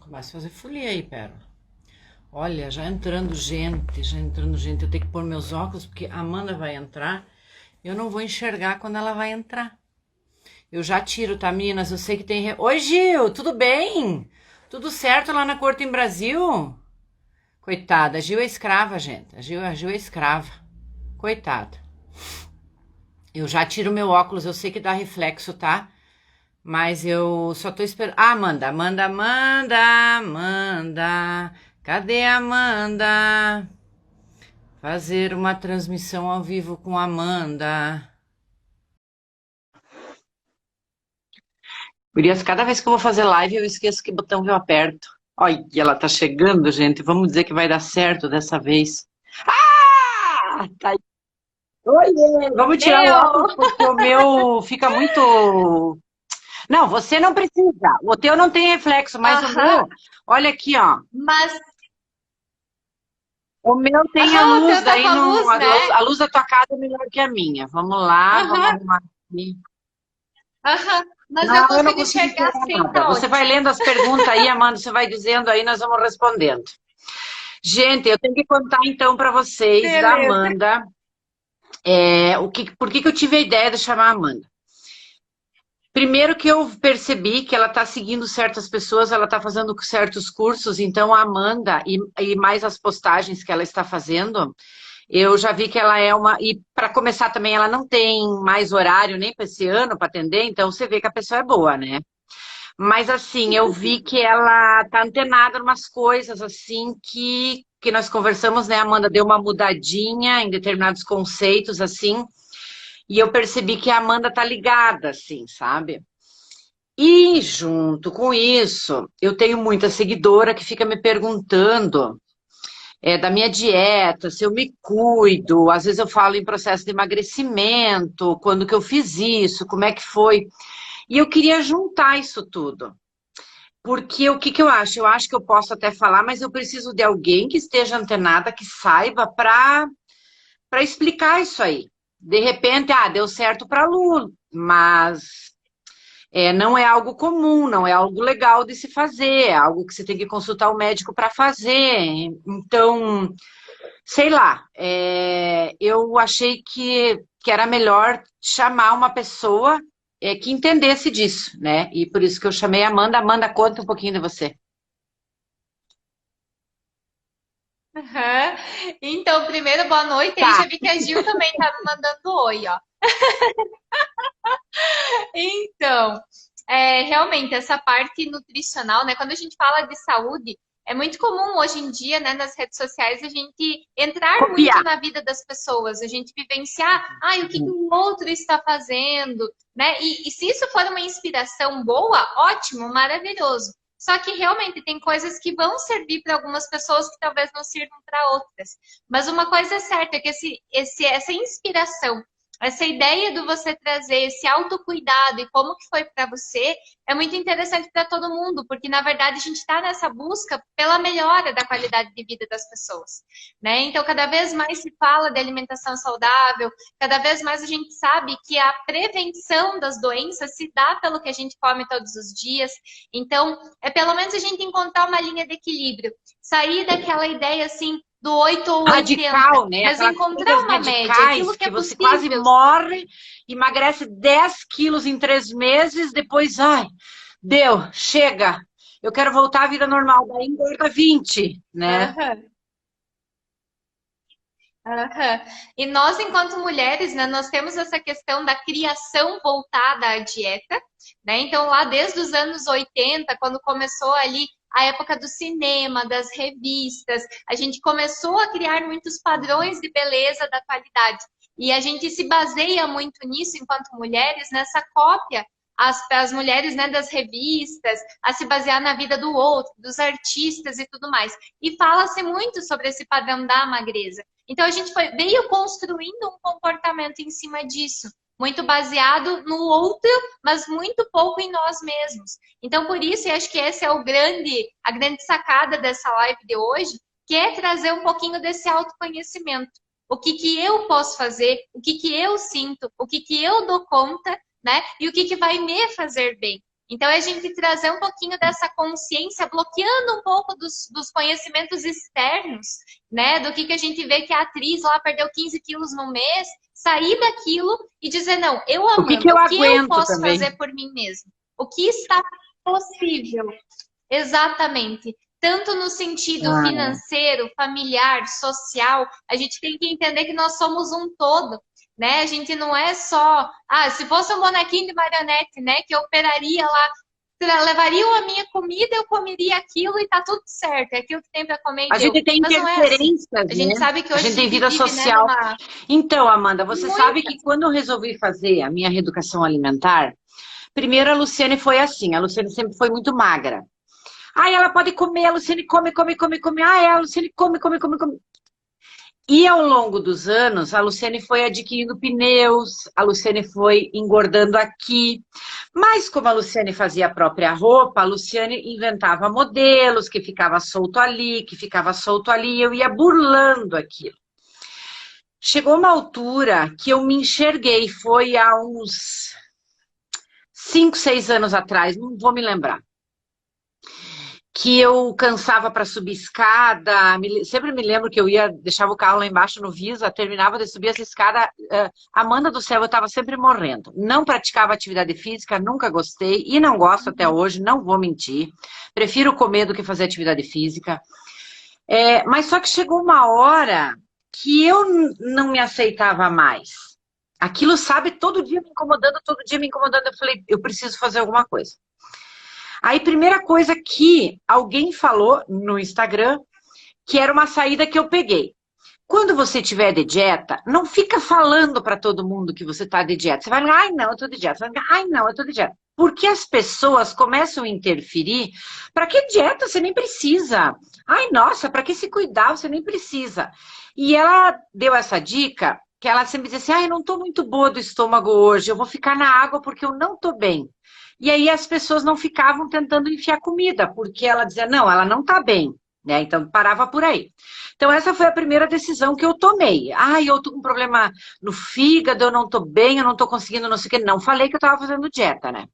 Começa a fazer folia aí, pera. Olha, já entrando gente, já entrando gente. Eu tenho que pôr meus óculos porque a Amanda vai entrar. Eu não vou enxergar quando ela vai entrar. Eu já tiro, tá, meninas? Eu sei que tem. Oi, Gil, tudo bem? Tudo certo lá na corte em Brasil? Coitada, a Gil é escrava, gente. A Gil é escrava. Coitada. Eu já tiro meu óculos, eu sei que dá reflexo, tá? Mas eu só tô esperando. Ah, Amanda, Amanda, Amanda, Amanda. Cadê a Amanda? Fazer uma transmissão ao vivo com a Amanda. Gurias, cada vez que eu vou fazer live, eu esqueço que botão que eu aperto. Olha, ela tá chegando, gente. Vamos dizer que vai dar certo dessa vez. Ah! Tá aí. Oi, vamos tirar o óculos Meu! porque o meu fica muito. Não, você não precisa. O teu não tem reflexo, mas o Aham, meu, olha aqui, ó. mas O meu tem a aham, o luz, teu tá com daí a não, luz, né? a luz da tua casa é melhor que a minha. Vamos lá, vamos Aham, arrumar aqui. aham, mas eu Não, eu não consigo consigo enxergar enxergar sim, nada. tá Você vai ótimo. lendo as perguntas aí, Amanda, você vai dizendo aí, nós vamos respondendo. Gente, eu tenho que contar então para vocês da Beleza. Amanda, por que que eu tive a ideia de chamar a Amanda. Primeiro que eu percebi que ela está seguindo certas pessoas, ela está fazendo certos cursos, então a Amanda e mais as postagens que ela está fazendo, eu já vi que ela é uma. E para começar também, ela não tem mais horário nem para esse ano para atender, então você vê que a pessoa é boa, né? Mas assim, eu vi que ela tá antenada em umas coisas assim que nós conversamos, né? A Amanda deu uma mudadinha em determinados conceitos, assim, e eu percebi que a Amanda tá ligada, assim, sabe? E junto com isso, eu tenho muita seguidora que fica me perguntando da minha dieta, se eu me cuido, às vezes eu falo em processo de emagrecimento, quando que eu fiz isso, como é que foi. E eu queria juntar isso tudo. Porque o que que eu acho? Eu acho que eu posso até falar, mas eu preciso de alguém que esteja antenada, que saiba para explicar isso aí. De repente, deu certo para Lu, mas não é algo comum, não é algo legal de se fazer, é algo que você tem que consultar o médico para fazer. Então, sei lá, eu achei que era melhor chamar uma pessoa que entendesse disso, né? E por isso que eu chamei a Amanda. Amanda, conta um pouquinho de você. Aham. Então, primeiro, boa noite. Aí Tá. já vi que a Gil também tá me mandando oi, ó. Então, realmente, essa parte nutricional, né? Quando a gente fala de saúde, é muito comum hoje em dia, né, nas redes sociais, a gente entrar muito Copiar. na vida das pessoas, a gente vivenciar, o que que o outro está fazendo, né? E se isso for uma inspiração boa, ótimo, maravilhoso. Só que realmente tem coisas que vão servir para algumas pessoas que talvez não sirvam para outras. Mas uma coisa é certa, é que essa inspiração, essa ideia de você trazer esse autocuidado e como que foi para você é muito interessante para todo mundo, porque na verdade a gente está nessa busca pela melhora da qualidade de vida das pessoas, né? Então cada vez mais se fala de alimentação saudável, cada vez mais a gente sabe que a prevenção das doenças se dá pelo que a gente come todos os dias. Então é pelo menos a gente encontrar uma linha de equilíbrio, sair daquela ideia assim do 8 ou 80, Radical, né? mas Aquelas encontrar comidas uma média, radicais aquilo que que é você quase possível. morre, emagrece 10 quilos em 3 meses, depois, ai, deu, chega. Eu quero voltar à vida normal, daí engorda 20, né? Aham. Aham. E nós, enquanto mulheres, né, nós temos essa questão da criação voltada à dieta, né? Então, lá desde os anos 80, quando começou ali a época do cinema, das revistas, a gente começou a criar muitos padrões de beleza da qualidade. E a gente se baseia muito nisso, enquanto mulheres, nessa cópia as mulheres, né, das revistas, a se basear na vida do outro, dos artistas e tudo mais. E fala-se muito sobre esse padrão da magreza. Então a gente veio construindo um comportamento em cima disso, muito baseado no outro, mas muito pouco em nós mesmos. Então por isso, eu acho que essa é a grande sacada dessa live de hoje, que é trazer um pouquinho desse autoconhecimento. O que que eu posso fazer, o que que eu sinto, o que que eu dou conta, né? E o que que vai me fazer bem. Então, é a gente trazer um pouquinho dessa consciência, bloqueando um pouco dos conhecimentos externos, né? Do que a gente vê que a atriz lá perdeu 15 quilos no mês, sair daquilo e dizer, não, eu O que Amanda, eu o que eu aguento posso também? fazer por mim mesmo? O que está possível? Exatamente. Tanto no sentido Ah, financeiro, familiar, social, a gente tem que entender que nós somos um todo, né? A gente não é só, se fosse um bonequinho de marionete, né, que eu operaria lá, levariam a minha comida, eu comeria aquilo e tá tudo certo, é aquilo que tem para comer e a deu. gente tem Mas não é assim. interferências, A né? gente sabe que A hoje a gente tem gente vida vive, né, social. numa Então, Amanda, você sabe muita. que quando eu resolvi fazer a minha reeducação alimentar, primeiro a Luciane foi assim, a Luciane sempre foi muito magra. Ah, ela pode comer, a Luciane come, come, come, come. Ah, a Luciane come, come, come, come. E ao longo dos anos, a Luciane foi adquirindo pneus, a Luciane foi engordando aqui. Mas como a Luciane fazia a própria roupa, a Luciane inventava modelos que ficava solto ali, que ficava solto ali, e eu ia burlando aquilo. Chegou uma altura que eu me enxerguei, foi há uns 5, 6 anos atrás, não vou me lembrar, que eu cansava para subir escada, sempre me lembro que eu ia, deixava o carro lá embaixo no Visa, terminava de subir essa escada, Amanda do céu, eu estava sempre morrendo. Não praticava atividade física, nunca gostei, e não gosto até hoje, não vou mentir. Prefiro comer do que fazer atividade física. Mas só que chegou uma hora que eu não me aceitava mais. Aquilo, sabe, todo dia me incomodando, todo dia me incomodando. Eu falei, eu preciso fazer alguma coisa. Aí, primeira coisa que alguém falou no Instagram, que era uma saída que eu peguei. Quando você tiver de dieta, não fica falando para todo mundo que você está de dieta. Você vai falar, ai não, eu estou de dieta. Você vai falar, ai não, eu estou de dieta. Porque as pessoas começam a interferir. Para que dieta? Você nem precisa. Ai, nossa, para que se cuidar? Você nem precisa. E ela deu essa dica, que ela sempre dizia assim, ai, eu não estou muito boa do estômago hoje, eu vou ficar na água porque eu não estou bem. E aí as pessoas não ficavam tentando enfiar comida, porque ela dizia, não, ela não está bem, né? Então parava por aí. Então essa foi a primeira decisão que eu tomei. Ai, eu tô com problema no fígado, eu não tô bem, eu não tô conseguindo não sei o que. Não falei que eu tava fazendo dieta, né?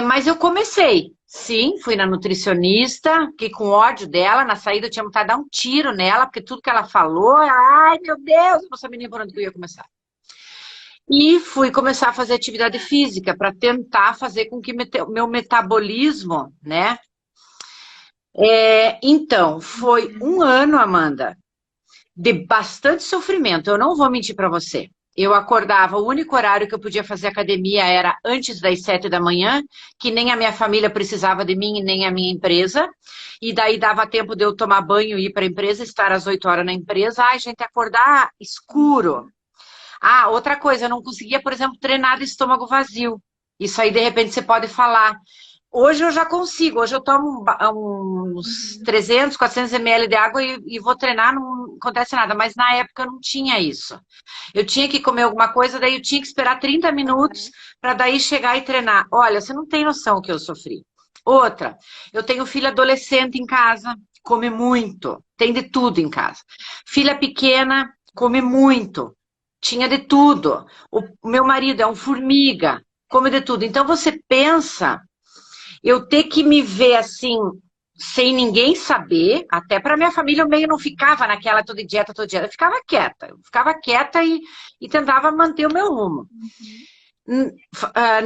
Mas eu comecei. Sim, fui na nutricionista, fiquei com ódio dela, na saída eu tinha vontade de dar um tiro nela, porque tudo que ela falou, ai meu Deus, eu não sabia nem por onde eu ia começar. E fui começar a fazer atividade física para tentar fazer com que meu metabolismo, né? Então, foi um ano, Amanda, de bastante sofrimento. Eu não vou mentir para você. Eu acordava, o único horário que eu podia fazer academia era antes das 7 da manhã, que nem a minha família precisava de mim e nem a minha empresa. E daí dava tempo de eu tomar banho e ir para a empresa, estar às 8 horas na empresa. Ai, gente, acordar escuro. Ah, outra coisa, eu não conseguia, por exemplo, treinar de estômago vazio. Isso aí, de repente, você pode falar. Hoje eu já consigo, hoje eu tomo uns 300, 400 ml de água e vou treinar, não acontece nada, mas na época eu não tinha isso. Eu tinha que comer alguma coisa, daí eu tinha que esperar 30 minutos para daí chegar e treinar. Olha, você não tem noção o que eu sofri. Outra, eu tenho filha adolescente em casa, come muito, tem de tudo em casa. Filha pequena, come muito, tinha de tudo. O meu marido é um formiga, come de tudo. Então você pensa eu ter que me ver assim, sem ninguém saber, até para minha família eu meio não ficava naquela toda dieta, eu ficava quieta e tentava manter o meu rumo.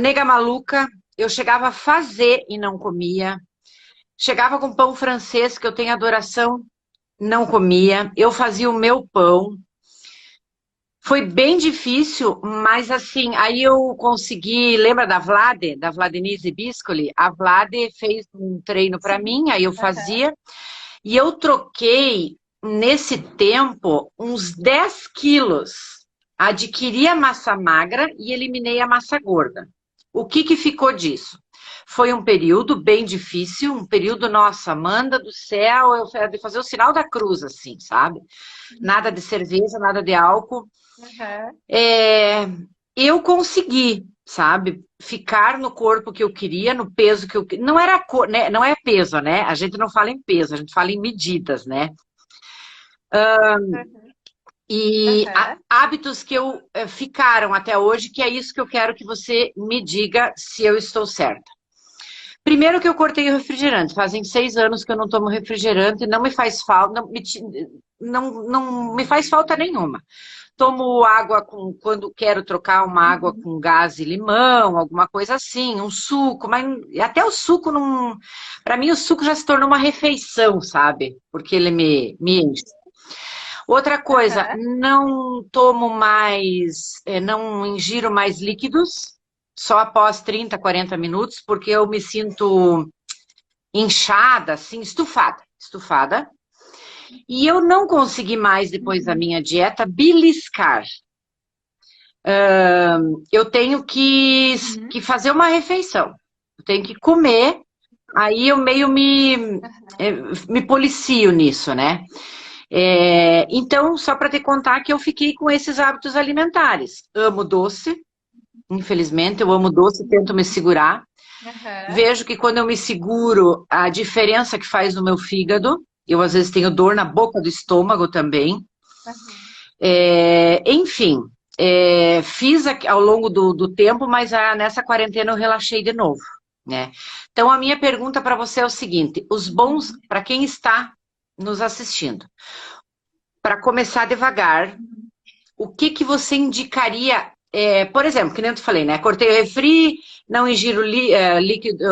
Nega maluca, eu chegava a fazer e não comia, chegava com pão francês, que eu tenho adoração, não comia, eu fazia o meu pão, foi bem difícil, mas assim, aí eu consegui, lembra da Vladinise Biscoli? A Vlade fez um treino para mim, aí eu fazia, e eu troquei, nesse tempo, uns 10 quilos. Adquiri a massa magra e eliminei a massa gorda. O que ficou disso? Foi um período bem difícil, um período, nossa, Amanda do céu, eu fui fazer o sinal da cruz, assim, sabe? Nada de cerveja, nada de álcool. Eu consegui, sabe, ficar no corpo que eu queria, no peso que eu queria. Não era, né? Não é peso, né? A gente não fala em peso, a gente fala em medidas, né? E Aham. hábitos que eu ficaram até hoje, que é isso que eu quero que você me diga se eu estou certa. Primeiro que eu cortei o refrigerante. Fazem 6 anos que eu não tomo refrigerante, não me faz falta, não me faz falta nenhuma. Tomo água quando quero trocar uma água Uhum. com gás e limão, alguma coisa assim, um suco, mas até o suco não. Para mim, o suco já se tornou uma refeição, sabe? Porque ele me enche. Outra coisa, Aham. não tomo mais, não ingiro mais líquidos, só após 30, 40 minutos, porque eu me sinto inchada, assim, estufada. E eu não consegui mais, depois da Uhum. minha dieta, beliscar. Eu tenho que Uhum. fazer uma refeição. Eu tenho que comer, aí eu meio eh, me policio nisso, né? Então, só para te contar que eu fiquei com esses hábitos alimentares. Amo doce, infelizmente, eu amo doce, tento me segurar. Aham. Vejo que quando eu me seguro, a diferença que faz no meu fígado, eu às vezes tenho dor na boca do estômago também. Aham. Enfim, fiz ao longo do tempo, mas nessa quarentena eu relaxei de novo, né? Então, a minha pergunta para você é o seguinte: os bons, Uhum. para quem está nos assistindo, para começar devagar, o que que você indicaria? Por exemplo, que nem eu te falei, né? Cortei o refri, não ingiro líquido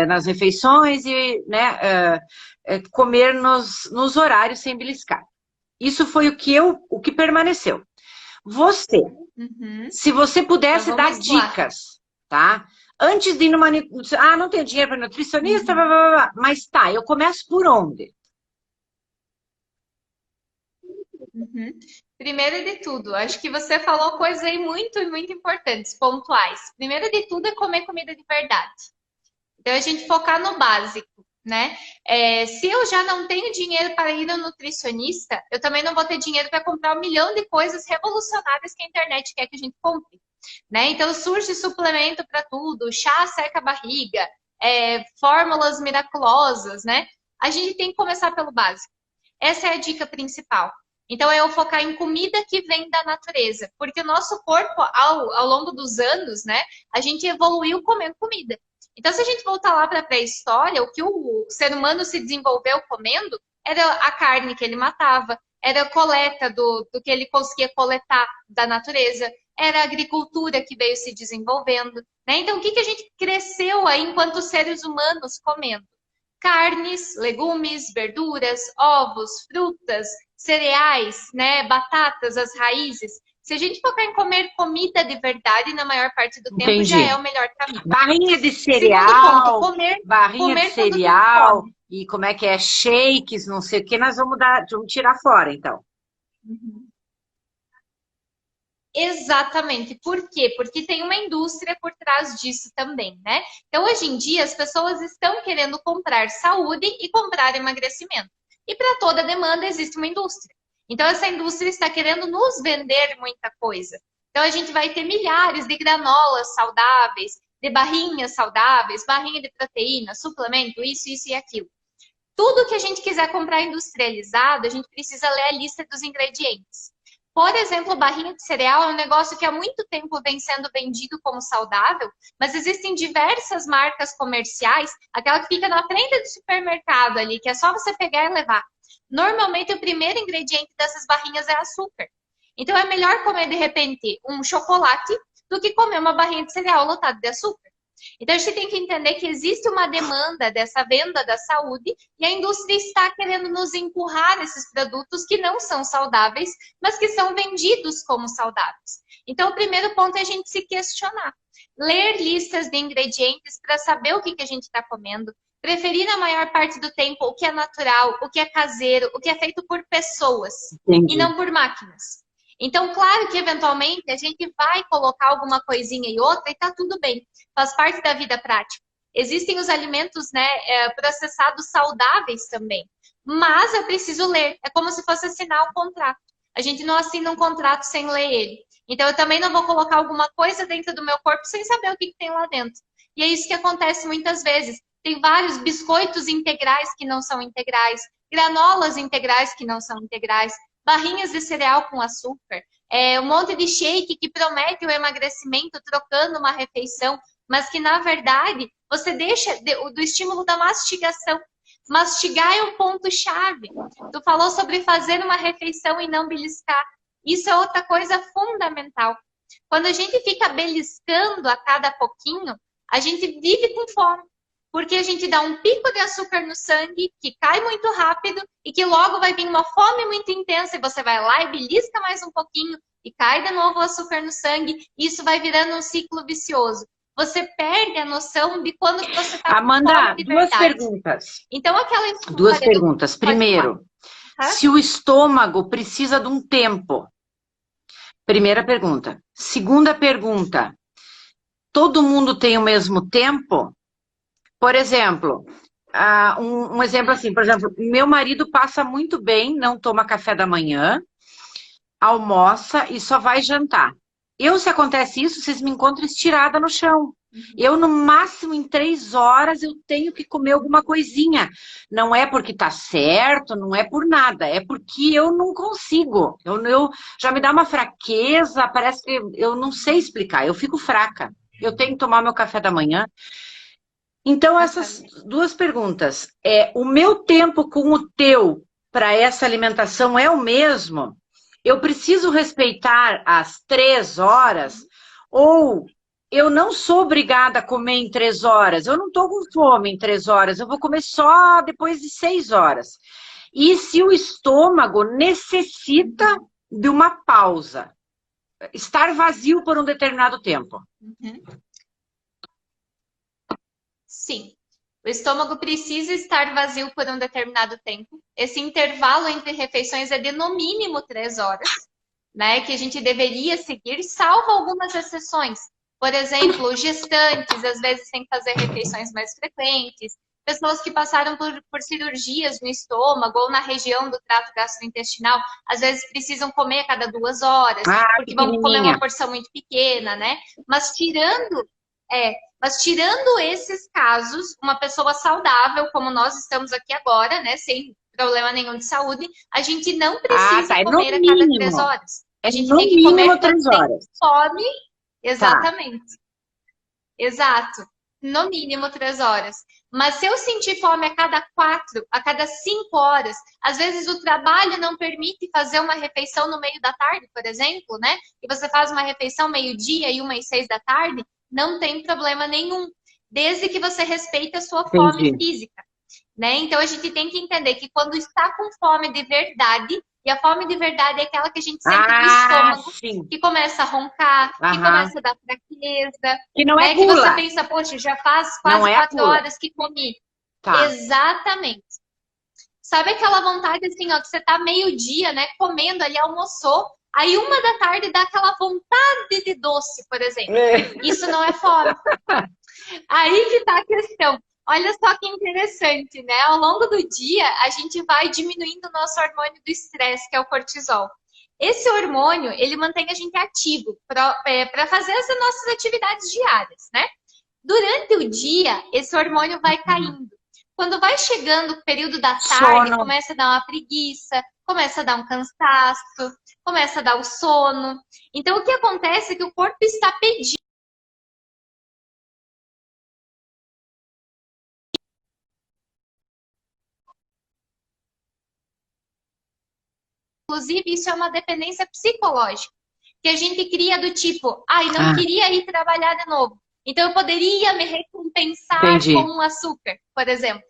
nas refeições e, né, comer nos horários sem beliscar. Isso foi o que permaneceu. Você, Uhum. se você Então pudesse dar vamos lá. dicas, tá? Antes de ir numa. Não tenho dinheiro para nutricionista, blá, Uhum. blá, blá. Mas tá, eu começo por onde? Uhum. Primeiro de tudo, acho que você falou coisas aí muito importantes, pontuais. Primeiro de tudo é comer comida de verdade. Então, a gente focar no básico, né? Se eu já não tenho dinheiro para ir ao nutricionista, eu também não vou ter dinheiro para comprar 1 milhão de coisas revolucionárias que a internet quer que a gente compre, né? Então, surge suplemento para tudo, chá seca a barriga, fórmulas miraculosas, né? A gente tem que começar pelo básico. Essa é a dica principal. Então, é eu focar em comida que vem da natureza, porque o nosso corpo, ao longo dos anos, né, a gente evoluiu comendo comida. Então, se a gente voltar lá para a pré-história, o que o ser humano se desenvolveu comendo era a carne que ele matava, era a coleta do que ele conseguia coletar da natureza, era a agricultura que veio se desenvolvendo. Né? Então, o que, que a gente cresceu aí enquanto seres humanos comendo? Carnes, legumes, verduras, ovos, frutas, cereais, né, batatas, as raízes. Se a gente focar em comer comida de verdade, na maior parte do tempo já é Entendi. o melhor caminho. Barrinha de Segundo ponto, cereal, comer, barrinha de comer quando tem cereal, fome. e como é que é? Shakes, não sei o que, nós vamos tirar fora, então. Uhum. Exatamente. Por quê? Porque tem uma indústria por trás disso também, né? Então, hoje em dia, as pessoas estão querendo comprar saúde e comprar emagrecimento. E para toda demanda existe uma indústria. Então, essa indústria está querendo nos vender muita coisa. Então, a gente vai ter milhares de granolas saudáveis, de barrinhas saudáveis, barrinha de proteína, suplemento, isso e aquilo. Tudo que a gente quiser comprar industrializado, a gente precisa ler a lista dos ingredientes. Por exemplo, barrinha de cereal é um negócio que há muito tempo vem sendo vendido como saudável, mas existem diversas marcas comerciais, aquela que fica na frente do supermercado ali, que é só você pegar e levar. Normalmente, o primeiro ingrediente dessas barrinhas é açúcar. Então, é melhor comer, de repente, um chocolate do que comer uma barrinha de cereal lotada de açúcar. Então, a gente tem que entender que existe uma demanda dessa venda da saúde e a indústria está querendo nos empurrar esses produtos que não são saudáveis, mas que são vendidos como saudáveis. Então, o primeiro ponto é a gente se questionar. Ler listas de ingredientes para saber o que a gente está comendo. Preferir, na maior parte do tempo, o que é natural, o que é caseiro, o que é feito por pessoas e Entendi. não por máquinas. Então, claro que eventualmente a gente vai colocar alguma coisinha e outra e tá tudo bem, faz parte da vida prática. Existem os alimentos, né, processados saudáveis também, mas eu preciso ler. É como se fosse assinar um contrato. A gente não assina um contrato sem ler ele. Então, eu também não vou colocar alguma coisa dentro do meu corpo sem saber o que tem lá dentro. E é isso que acontece muitas vezes. Tem vários biscoitos integrais que não são integrais, granolas integrais que não são integrais, barrinhas de cereal com açúcar, um monte de shake que promete o emagrecimento trocando uma refeição, mas que na verdade você deixa do estímulo da mastigação. Mastigar é um ponto-chave. Tu falou sobre fazer uma refeição e não beliscar. Isso é outra coisa fundamental. Quando a gente fica beliscando a cada pouquinho, a gente vive com fome. Porque a gente dá um pico de açúcar no sangue, que cai muito rápido, e que logo vai vir uma fome muito intensa, e você vai lá e belisca mais um pouquinho, e cai de novo o açúcar no sangue, e isso vai virando um ciclo vicioso. Você perde a noção de quando que você está com fome de verdade. Duas perguntas. Então, duas perguntas. Primeiro, se o estômago precisa de um tempo. Primeira pergunta. Segunda pergunta, todo mundo tem o mesmo tempo? Por exemplo, um exemplo assim, por exemplo, meu marido passa muito bem, não toma café da manhã, almoça e só vai jantar. Se acontece isso, vocês me encontram estirada no chão. Eu, no máximo, em 3 horas, eu tenho que comer alguma coisinha. Não é porque tá certo, não é por nada. É porque eu não consigo. Eu já me dá uma fraqueza, parece que eu não sei explicar. Eu fico fraca. Eu tenho que tomar meu café da manhã. Então, essas duas perguntas. O meu tempo com o teu para essa alimentação é o mesmo? Eu preciso respeitar as 3 horas? Ou eu não sou obrigada a comer em 3 horas? Eu não estou com fome em 3 horas. Eu vou comer só depois de 6 horas. E se o estômago necessita de uma pausa? Estar vazio por um determinado tempo. Sim. O estômago precisa estar vazio por um determinado tempo. Esse intervalo entre refeições é de no mínimo 3 horas, né? Que a gente deveria seguir, salvo algumas exceções. Por exemplo, gestantes, às vezes têm que fazer refeições mais frequentes. Pessoas que passaram por cirurgias no estômago ou na região do trato gastrointestinal, às vezes precisam comer a cada 2 horas, porque vão comer uma porção muito pequena, né? Mas tirando esses casos, uma pessoa saudável, como nós estamos aqui agora, né, sem problema nenhum de saúde, a gente não precisa comer a cada 3 horas. A gente tem que comer quando tem fome. Exatamente. Exato. No mínimo 3 horas. Mas se eu sentir fome a cada 4, a cada 5 horas, às vezes o trabalho não permite fazer uma refeição no meio da tarde, por exemplo, né? E você faz uma refeição meio-dia e 1h06 da tarde, não tem problema nenhum, desde que você respeite a sua fome física, né? Então, a gente tem que entender que quando está com fome de verdade, e a fome de verdade é aquela que a gente sente no estômago, que começa a roncar, que começa a dar fraqueza, que não é que gula. você pensa, poxa, já faz quase 4 horas que comi. Exatamente. Sabe aquela vontade assim, ó, que você tá meio-dia, né, comendo ali, almoçou, aí 1 da tarde dá aquela vontade de doce, por exemplo. Isso não é fome. Aí que tá a questão. Olha só que interessante, né? Ao longo do dia, a gente vai diminuindo o nosso hormônio do estresse, que é o cortisol. Esse hormônio, ele mantém a gente ativo para fazer as nossas atividades diárias, né? Durante o dia, esse hormônio vai caindo. Quando vai chegando o período da tarde, começa a dar uma preguiça, começa a dar um cansaço, começa a dar o sono. Então, o que acontece é que o corpo está pedindo. Inclusive, isso é uma dependência psicológica, que a gente cria do tipo, não queria ir trabalhar de novo, então eu poderia me recompensar com um açúcar, por exemplo.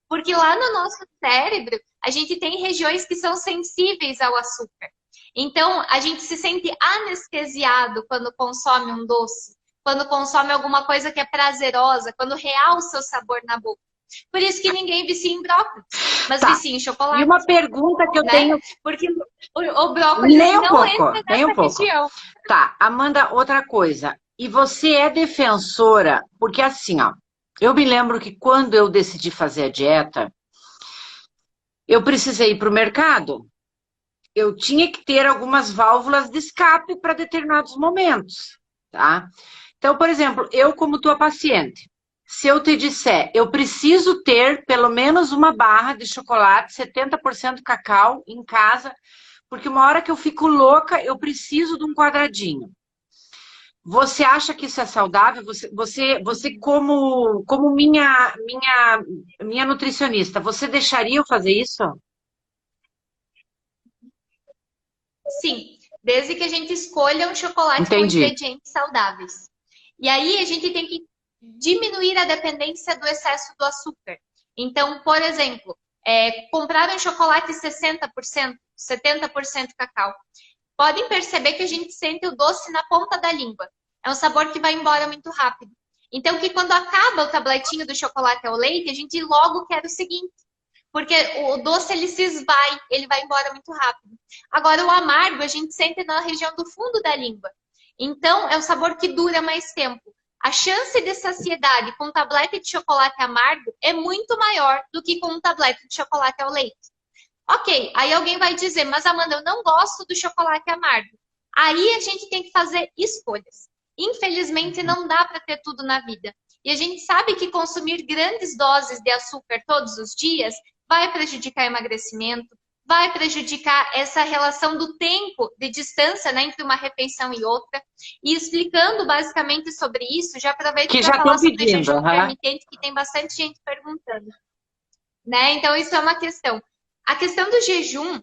Porque lá no nosso cérebro, a gente tem regiões que são sensíveis ao açúcar. Então, a gente se sente anestesiado quando consome um doce, quando consome alguma coisa que é prazerosa, quando realça o sabor na boca. Por isso que ninguém vicia em brócolis, mas vicia em chocolate. E uma pergunta que eu tenho... Porque o brócolis não entra nessa região. Tá, Amanda, outra coisa. E você é defensora, porque assim, ó, eu me lembro que quando eu decidi fazer a dieta, eu precisei ir para o mercado. Eu tinha que ter algumas válvulas de escape para determinados momentos, tá? Então, por exemplo, eu como tua paciente, se eu te disser, eu preciso ter pelo menos uma barra de chocolate 70% cacau em casa, porque uma hora que eu fico louca, eu preciso de um quadradinho. Você acha que isso é saudável? Você como minha nutricionista, você deixaria eu fazer isso? Sim, desde que a gente escolha um chocolate com Entendi. ingredientes saudáveis. E aí a gente tem que diminuir a dependência do excesso do açúcar. Então, por exemplo, comprar um chocolate 60%, 70% cacau. Podem perceber que a gente sente o doce na ponta da língua. É um sabor que vai embora muito rápido. Então, que quando acaba o tabletinho do chocolate ao leite, a gente logo quer o seguinte. Porque o doce, ele se esvai, ele vai embora muito rápido. Agora, o amargo, a gente sente na região do fundo da língua. Então, é um sabor que dura mais tempo. A chance de saciedade com um tablete de chocolate amargo é muito maior do que com um tablete de chocolate ao leite. Ok, aí alguém vai dizer, mas Amanda, eu não gosto do chocolate amargo. Aí a gente tem que fazer escolhas. Infelizmente, não dá para ter tudo na vida. E a gente sabe que consumir grandes doses de açúcar todos os dias vai prejudicar o emagrecimento, vai prejudicar essa relação do tempo de distância, né, entre uma refeição e outra. E explicando basicamente sobre isso, já aproveito para falar sobre jejum intermitente, que tem bastante gente perguntando. Né? Então, isso é uma questão. A questão do jejum,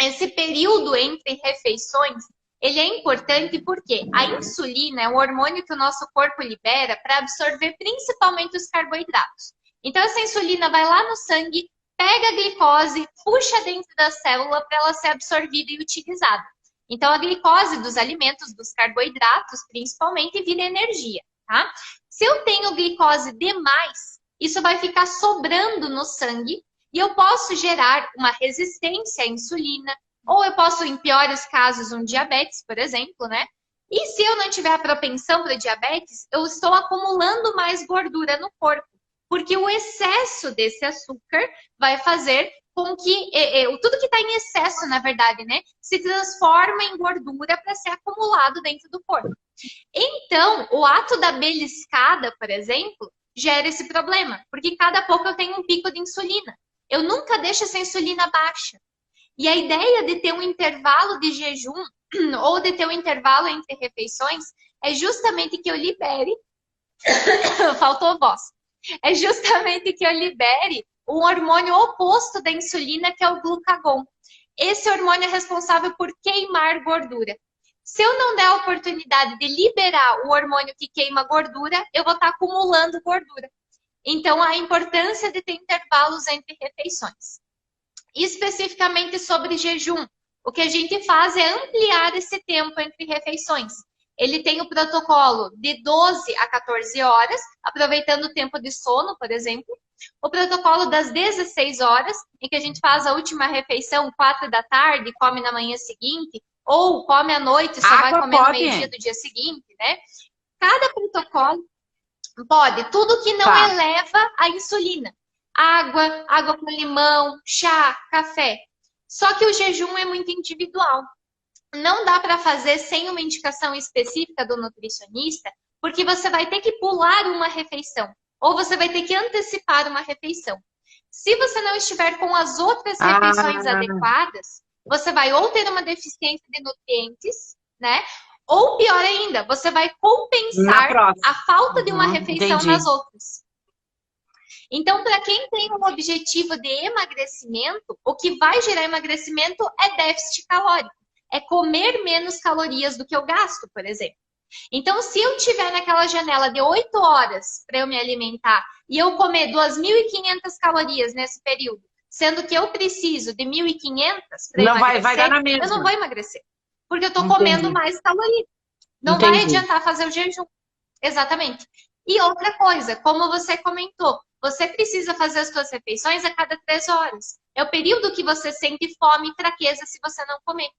esse período entre refeições, ele é importante porque a insulina é um hormônio que o nosso corpo libera para absorver principalmente os carboidratos. Então, essa insulina vai lá no sangue, pega a glicose, puxa dentro da célula para ela ser absorvida e utilizada. Então, a glicose dos alimentos, dos carboidratos, principalmente, vira energia, tá? Se eu tenho glicose demais, isso vai ficar sobrando no sangue e eu posso gerar uma resistência à insulina, ou eu posso, em piores casos, um diabetes, por exemplo, né? E se eu não tiver a propensão para diabetes, eu estou acumulando mais gordura no corpo, porque o excesso desse açúcar vai fazer com que tudo que está em excesso, na verdade, né, se transforma em gordura para ser acumulado dentro do corpo. Então, o ato da beliscada, por exemplo, gera esse problema, porque cada pouco eu tenho um pico de insulina. Eu nunca deixo essa insulina baixa. E a ideia de ter um intervalo de jejum ou de ter um intervalo entre refeições é justamente que eu libere. Faltou voz. É justamente que eu libere um hormônio oposto da insulina, que é o glucagon. Esse hormônio é responsável por queimar gordura. Se eu não der a oportunidade de liberar o hormônio que queima gordura, eu vou estar acumulando gordura. Então, a importância de ter intervalos entre refeições. Especificamente sobre jejum, o que a gente faz é ampliar esse tempo entre refeições. Ele tem o protocolo de 12 a 14 horas, aproveitando o tempo de sono, por exemplo. O protocolo das 16 horas, em que a gente faz a última refeição 4 da tarde, come na manhã seguinte, ou come à noite, só vai comer no meio-dia do dia seguinte, né? Cada protocolo pode, tudo que não eleva a insulina. Água com limão, chá, café. Só que o jejum é muito individual. Não dá para fazer sem uma indicação específica do nutricionista, porque você vai ter que pular uma refeição, ou você vai ter que antecipar uma refeição. Se você não estiver com as outras refeições adequadas, você vai ou ter uma deficiência de nutrientes, né? Ou pior ainda, você vai compensar a falta de uma refeição nas outras. Então, para quem tem um objetivo de emagrecimento, o que vai gerar emagrecimento é déficit calórico. É comer menos calorias do que eu gasto, por exemplo. Então, se eu tiver naquela janela de 8 horas para eu me alimentar e eu comer 2.500 calorias nesse período, sendo que eu preciso de 1.500 para emagrecer, vai dar na mesma. Eu não vou emagrecer, porque eu estou comendo mais calorias. Não vai adiantar fazer o jejum. Exatamente. E outra coisa, como você comentou, você precisa fazer as suas refeições a cada 3 horas. É o período que você sente fome e fraqueza se você não comer.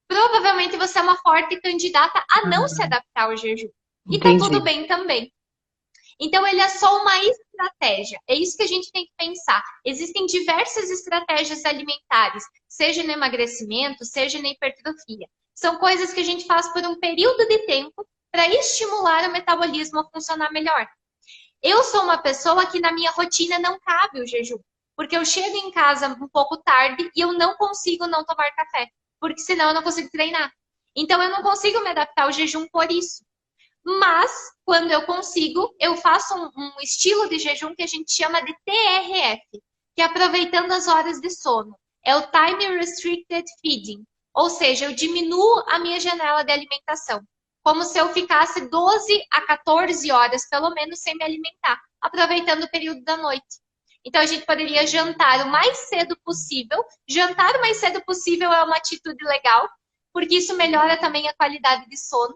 Provavelmente você é uma forte candidata a não se adaptar ao jejum. E tá tudo bem também. Então, ele é só uma estratégia. É isso que a gente tem que pensar. Existem diversas estratégias alimentares, seja no emagrecimento, seja na hipertrofia. São coisas que a gente faz por um período de tempo para estimular o metabolismo a funcionar melhor. Eu sou uma pessoa que na minha rotina não cabe o jejum, porque eu chego em casa um pouco tarde e eu não consigo não tomar café. porque senão eu não consigo treinar. Então eu não consigo me adaptar ao jejum por isso. Mas, quando eu consigo, eu faço um estilo de jejum que a gente chama de TRF, que é aproveitando as horas de sono. É o Time Restricted Feeding. Ou seja, eu diminuo a minha janela de alimentação. Como se eu ficasse 12 a 14 horas, pelo menos, sem me alimentar, aproveitando o período da noite. Então, a gente poderia jantar o mais cedo possível. Jantar o mais cedo possível é uma atitude legal, porque isso melhora também a qualidade de sono.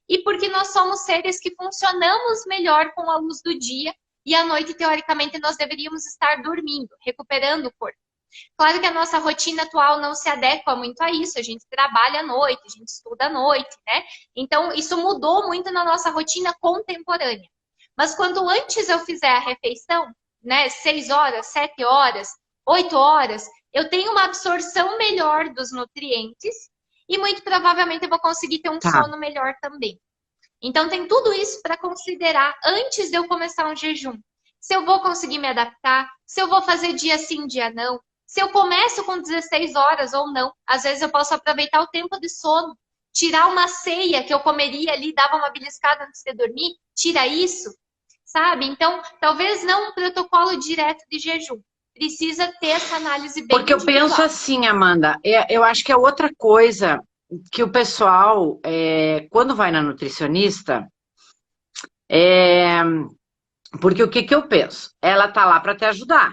E porque nós somos seres que funcionamos melhor com a luz do dia e à noite, teoricamente, nós deveríamos estar dormindo, recuperando o corpo. Claro que a nossa rotina atual não se adequa muito a isso, a gente trabalha à noite, a gente estuda à noite, né? Então, isso mudou muito na nossa rotina contemporânea. Mas quando antes eu fizer a refeição, né, 6 horas, 7 horas, 8 horas, eu tenho uma absorção melhor dos nutrientes e muito provavelmente eu vou conseguir ter um Tá. sono melhor também. Então, tem tudo isso para considerar antes de eu começar um jejum. Se eu vou conseguir me adaptar, se eu vou fazer dia sim, dia não, se eu começo com 16 horas ou não. Às vezes eu posso aproveitar o tempo de sono, tirar uma ceia que eu comeria ali, dava uma beliscada antes de dormir, tira isso, sabe? Então, talvez não um protocolo direto de jejum. Precisa ter essa análise bem Porque eu penso individual. assim, Amanda, eu acho que é outra coisa que o pessoal, quando vai na nutricionista, porque o que que eu penso? Ela tá lá para te ajudar,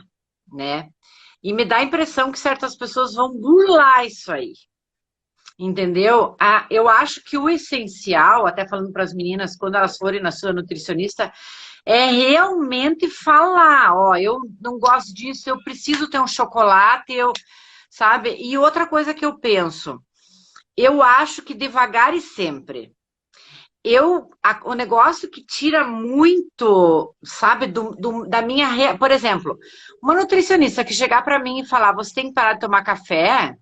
né? E me dá a impressão que certas pessoas vão burlar isso aí, entendeu? Eu acho que o essencial, até falando para as meninas, quando elas forem na sua nutricionista, é realmente falar, ó, eu não gosto disso, eu preciso ter um chocolate, sabe? E outra coisa que eu penso, eu acho que devagar e sempre. O negócio que tira muito, sabe, da minha. Por exemplo, uma nutricionista que chegar para mim e falar, você tem que parar de tomar café,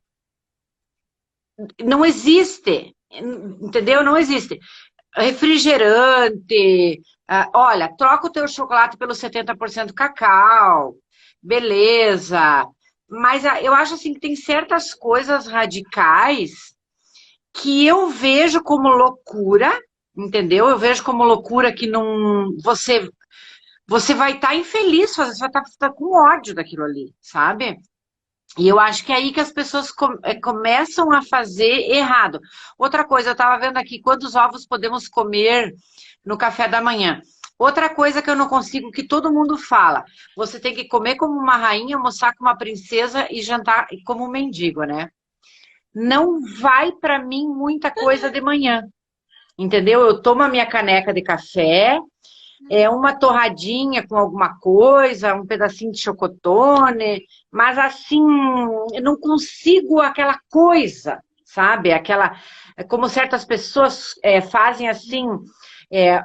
não existe, entendeu? Não existe. Refrigerante, olha, troca o teu chocolate pelo 70% cacau, beleza. Mas eu acho assim que tem certas coisas radicais que eu vejo como loucura, entendeu? Eu vejo como loucura que não você vai estar infeliz, você vai estar com ódio daquilo ali, sabe? E eu acho que é aí que as pessoas começam a fazer errado. Outra coisa, eu estava vendo aqui quantos ovos podemos comer no café da manhã. Outra coisa que eu não consigo, que todo mundo fala, você tem que comer como uma rainha, almoçar como uma princesa e jantar como um mendigo, né? Não vai para mim muita coisa de manhã, entendeu? Eu tomo a minha caneca de café, uma torradinha com alguma coisa, um pedacinho de chocotone, mas assim, eu não consigo aquela coisa, sabe? Como certas pessoas fazem assim,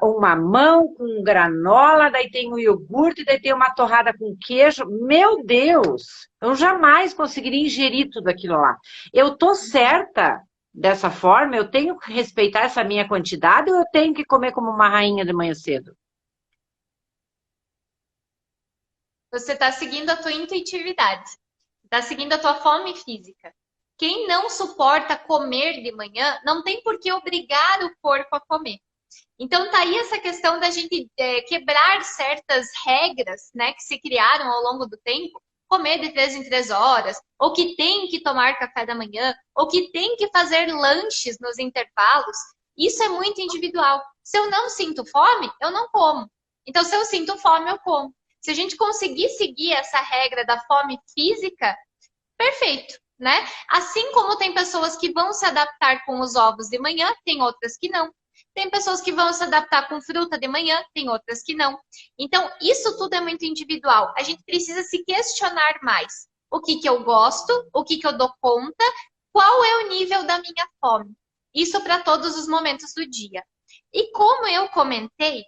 um mamão com granola, daí tem o iogurte, daí tem uma torrada com queijo. Meu Deus, eu jamais conseguiria ingerir tudo aquilo lá. Eu tô certa dessa forma, eu tenho que respeitar essa minha quantidade ou eu tenho que comer como uma rainha de manhã cedo? Você está seguindo a tua intuitividade, está seguindo a tua fome física. Quem não suporta comer de manhã, não tem por que obrigar o corpo a comer. Então, tá aí essa questão da gente quebrar certas regras, né, que se criaram ao longo do tempo, comer de 3 em 3 horas, ou que tem que tomar café da manhã, ou que tem que fazer lanches nos intervalos. Isso é muito individual. Se eu não sinto fome, eu não como. Então, se eu sinto fome, eu como. Se a gente conseguir seguir essa regra da fome física, perfeito, né? Assim como tem pessoas que vão se adaptar com os ovos de manhã, tem outras que não. Tem pessoas que vão se adaptar com fruta de manhã, tem outras que não. Então, isso tudo é muito individual. A gente precisa se questionar mais. O que que eu gosto, o que que eu dou conta, qual é o nível da minha fome. Isso para todos os momentos do dia. E como eu comentei,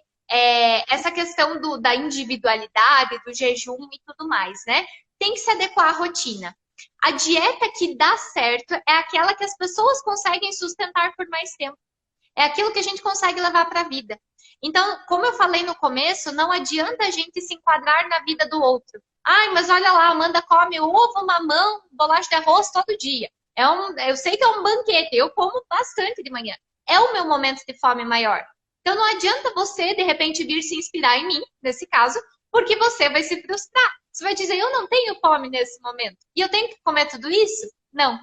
essa questão da individualidade, do jejum e tudo mais, né? Tem que se adequar à rotina. A dieta que dá certo é aquela que as pessoas conseguem sustentar por mais tempo. É aquilo que a gente consegue levar para a vida. Então, como eu falei no começo, não adianta a gente se enquadrar na vida do outro. Ai, mas olha lá, a Amanda come ovo, mamão, bolacha de arroz todo dia. Eu sei que é um banquete, eu como bastante de manhã. É o meu momento de fome maior. Então não adianta você, de repente, vir se inspirar em mim, nesse caso, porque você vai se frustrar. Você vai dizer, eu não tenho fome nesse momento. E eu tenho que comer tudo isso? Não.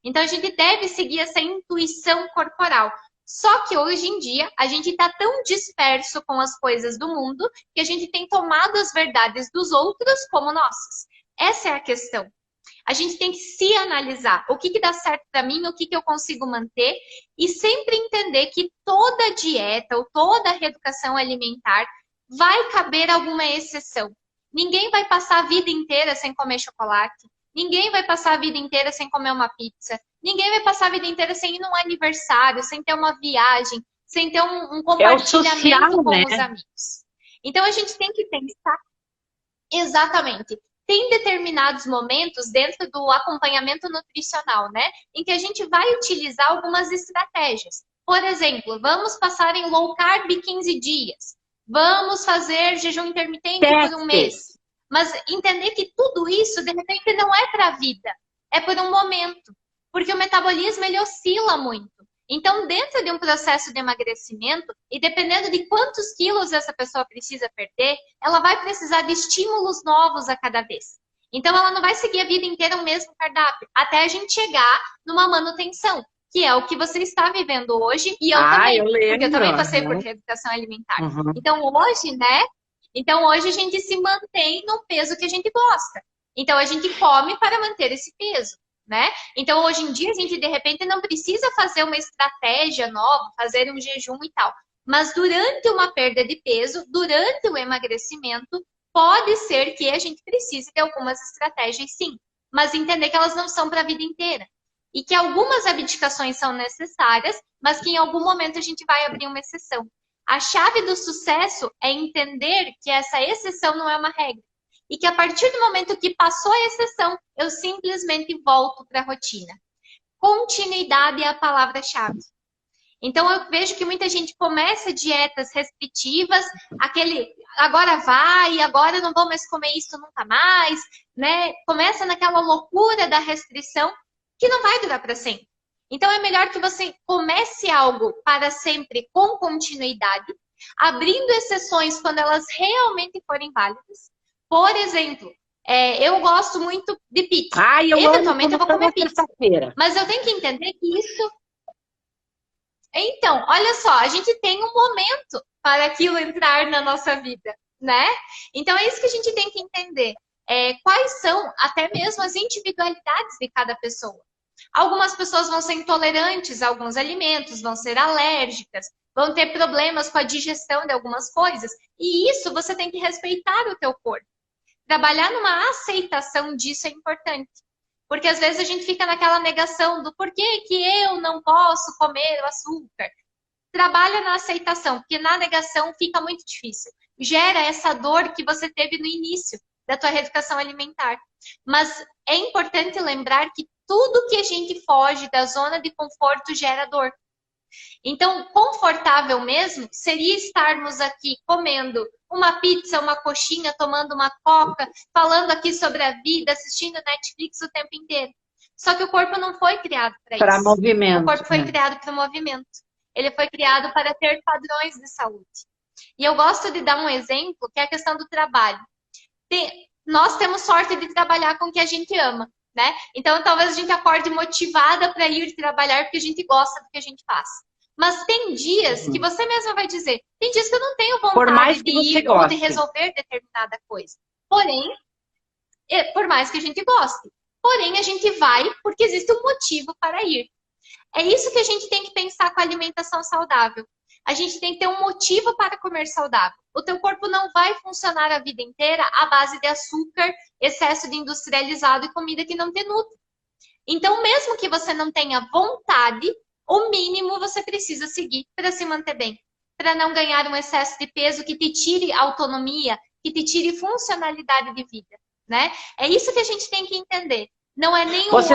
Então a gente deve seguir essa intuição corporal. Só que hoje em dia a gente está tão disperso com as coisas do mundo que a gente tem tomado as verdades dos outros como nossas. Essa é a questão. A gente tem que se analisar. O que dá certo para mim, o que eu consigo manter e sempre entender que toda dieta ou toda reeducação alimentar vai caber alguma exceção. Ninguém vai passar a vida inteira sem comer chocolate. Ninguém vai passar a vida inteira sem comer uma pizza. Ninguém vai passar a vida inteira sem ir num aniversário, sem ter uma viagem, sem ter um compartilhamento social, com né? os amigos. Então a gente tem que pensar exatamente. Tem determinados momentos dentro do acompanhamento nutricional, né? Em que a gente vai utilizar algumas estratégias. Por exemplo, vamos passar em low carb 15 dias. Vamos fazer jejum intermitente por um mês. Mas entender que tudo isso, de repente, não é para a vida. É por um momento. Porque o metabolismo, ele oscila muito. Então, dentro de um processo de emagrecimento, e dependendo de quantos quilos essa pessoa precisa perder, ela vai precisar de estímulos novos a cada vez. Então, ela não vai seguir a vida inteira o mesmo cardápio, até a gente chegar numa manutenção, que é o que você está vivendo hoje, e eu também, porque eu também passei por reeducação alimentar. Então, hoje, né? Então, hoje a gente se mantém no peso que a gente gosta. Então, a gente come para manter esse peso. Né? Então, hoje em dia, a gente, de repente, não precisa fazer uma estratégia nova, fazer um jejum e tal. Mas durante uma perda de peso, durante o emagrecimento, pode ser que a gente precise de algumas estratégias, sim. Mas entender que elas não são para a vida inteira. E que algumas abdicações são necessárias, mas que em algum momento a gente vai abrir uma exceção. A chave do sucesso é entender que essa exceção não é uma regra. E que a partir do momento que passou a exceção, eu simplesmente volto para a rotina. Continuidade é a palavra-chave. Então, eu vejo que muita gente começa dietas restritivas, agora vai, agora eu não vou mais comer isso nunca mais, né? Começa naquela loucura da restrição que não vai durar para sempre. Então, é melhor que você comece algo para sempre com continuidade, abrindo exceções quando elas realmente forem válidas. Por exemplo, eu gosto muito de pizza. Eventualmente eu vou comer pizza. Mas eu tenho que entender que isso... Então, olha só, a gente tem um momento para aquilo entrar na nossa vida, né? Então é isso que a gente tem que entender. Quais são até mesmo as individualidades de cada pessoa. Algumas pessoas vão ser intolerantes a alguns alimentos, vão ser alérgicas, vão ter problemas com a digestão de algumas coisas. E isso você tem que respeitar o teu corpo. Trabalhar numa aceitação disso é importante. Porque às vezes a gente fica naquela negação do porquê que eu não posso comer o açúcar. Trabalha na aceitação, porque na negação fica muito difícil. Gera essa dor que você teve no início da tua reeducação alimentar. Mas é importante lembrar que tudo que a gente foge da zona de conforto gera dor. Então, confortável mesmo seria estarmos aqui comendo uma pizza, uma coxinha, tomando uma coca, falando aqui sobre a vida, assistindo Netflix o tempo inteiro. Só que o corpo não foi criado para isso. Para movimento. O corpo foi criado para o movimento. Ele foi criado para ter padrões de saúde. E eu gosto de dar um exemplo, que é a questão do trabalho. Nós temos sorte de trabalhar com o que a gente ama, né? Então, talvez a gente acorde motivada para ir trabalhar porque a gente gosta do que a gente faz. Mas tem dias que você mesma vai dizer, tem dias que eu não tenho vontade de ir ou de resolver determinada coisa. Porém, por mais que a gente goste. Porém, a gente vai porque existe um motivo para ir. É isso que a gente tem que pensar com a alimentação saudável. A gente tem que ter um motivo para comer saudável. O teu corpo não vai funcionar a vida inteira à base de açúcar, excesso de industrializado e comida que não te nutre. Então, mesmo que você não tenha vontade, o mínimo você precisa seguir para se manter bem. Para não ganhar um excesso de peso que te tire autonomia, que te tire funcionalidade de vida. Né? É isso que a gente tem que entender. Não é nem o 8,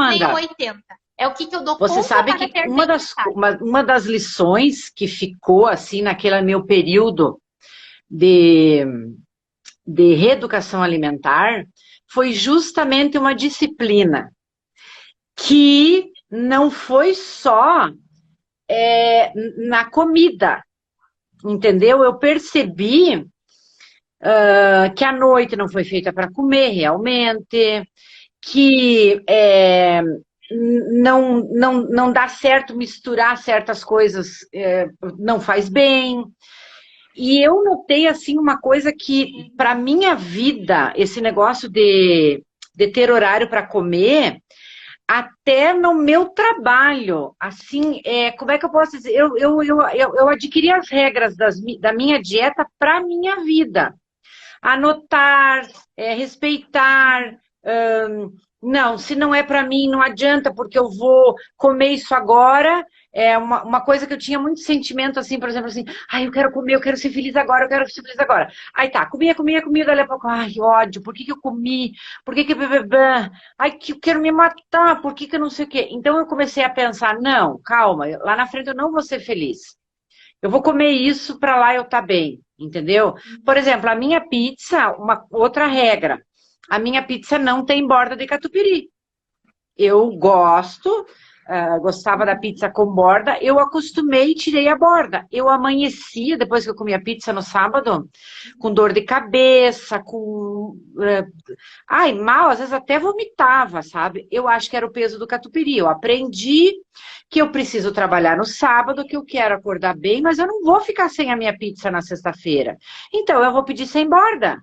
nem o 80. É o que eu dou conta. Você sabe que uma das lições que ficou assim naquele meu período de reeducação alimentar foi justamente uma disciplina. que não foi só na comida, entendeu? Eu percebi que a noite não foi feita para comer realmente, que não dá certo misturar certas coisas, não faz bem. E eu notei, assim, uma coisa que, para minha vida, esse negócio de ter horário para comer, até no meu trabalho, assim, como é que eu posso dizer? Eu adquiri as regras da minha dieta para minha vida. Anotar, respeitar. Não, se não é para mim, não adianta, porque eu vou comer isso agora. É uma coisa que eu tinha muito sentimento, assim, por exemplo, assim, ai, eu quero comer, eu quero ser feliz agora, eu quero ser feliz agora. Aí tá, comia, dali a pouco, ai, ódio, por que que eu comi? Por que que... Ai, que eu quero me matar, por que que eu não sei o quê? Então eu comecei a pensar, não, calma, lá na frente eu não vou ser feliz. Eu vou comer isso para lá eu tá bem, entendeu? Por exemplo, a minha pizza, uma outra regra. A minha pizza não tem borda de catupiry. Eu gosto, gostava da pizza com borda, eu acostumei e tirei a borda. Eu amanhecia, depois que eu comia pizza no sábado, com dor de cabeça, ai, mal, às vezes até vomitava, sabe? Eu acho que era o peso do catupiry. Eu aprendi que eu preciso trabalhar no sábado, que eu quero acordar bem, mas eu não vou ficar sem a minha pizza na sexta-feira. Então, eu vou pedir sem borda.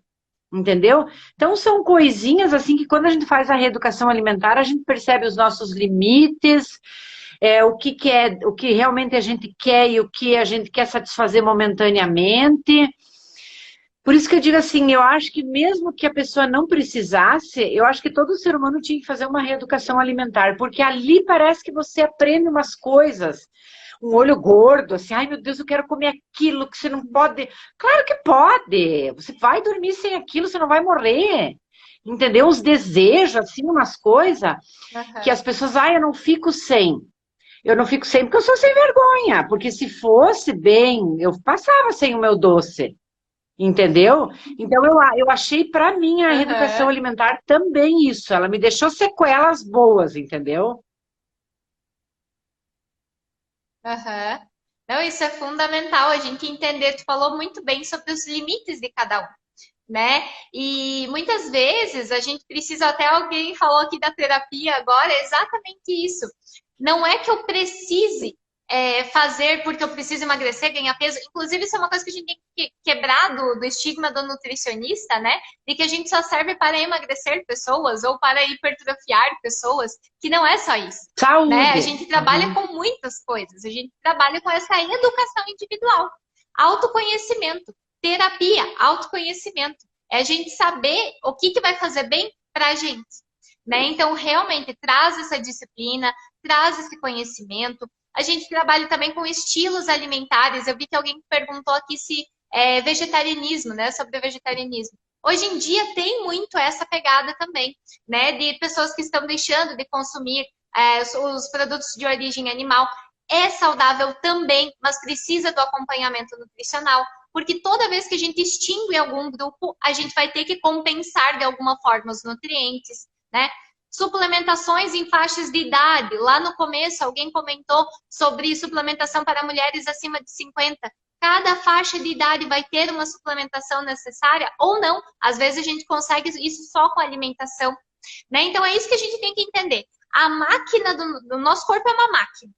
Entendeu? Então são coisinhas assim que quando a gente faz a reeducação alimentar, a gente percebe os nossos limites, o que realmente a gente quer e o que a gente quer satisfazer momentaneamente. Por isso que eu digo assim, eu acho que mesmo que a pessoa não precisasse, eu acho que todo ser humano tinha que fazer uma reeducação alimentar, porque ali parece que você aprende umas coisas, um olho gordo, assim, ai meu Deus, eu quero comer aquilo que você não pode. Claro que pode, você vai dormir sem aquilo, você não vai morrer. Entendeu? Os desejos, assim, umas coisas que Aham. as pessoas, ai, eu não fico sem. Eu não fico sem porque eu sou sem vergonha, porque se fosse bem, eu passava sem o meu doce. Entendeu? Então eu achei para mim a reeducação Aham. alimentar também isso. Ela me deixou sequelas boas, entendeu? Aham. Não, isso é fundamental, a gente entender. Tu falou muito bem sobre os limites de cada um, né? E muitas vezes a gente precisa, até alguém falou aqui da terapia agora, é exatamente isso. Não é que eu precise fazer porque eu preciso emagrecer, ganhar peso. Inclusive, isso é uma coisa que a gente tem que quebrar do estigma do nutricionista, né? De que a gente só serve para emagrecer pessoas ou para hipertrofiar pessoas, que não é só isso. Né? A Saúde. gente trabalha Uhum. com muitas coisas, a gente trabalha com essa educação individual, autoconhecimento, terapia, autoconhecimento. É a gente saber o que vai fazer bem para a gente. Né? Então, realmente, traz essa disciplina, traz esse conhecimento. A gente trabalha também com estilos alimentares. Eu vi que alguém perguntou aqui se é vegetarianismo, né? Sobre vegetarianismo. Hoje em dia tem muito essa pegada também, né? De pessoas que estão deixando de consumir os produtos de origem animal. É saudável também, mas precisa do acompanhamento nutricional, porque toda vez que a gente extingue algum grupo, a gente vai ter que compensar de alguma forma os nutrientes, né? Suplementações em faixas de idade. Lá no começo, alguém comentou sobre suplementação para mulheres acima de 50. Cada faixa de idade vai ter uma suplementação necessária ou não. Às vezes a gente consegue isso só com alimentação. Né? Então é isso que a gente tem que entender. A máquina do nosso corpo é uma máquina.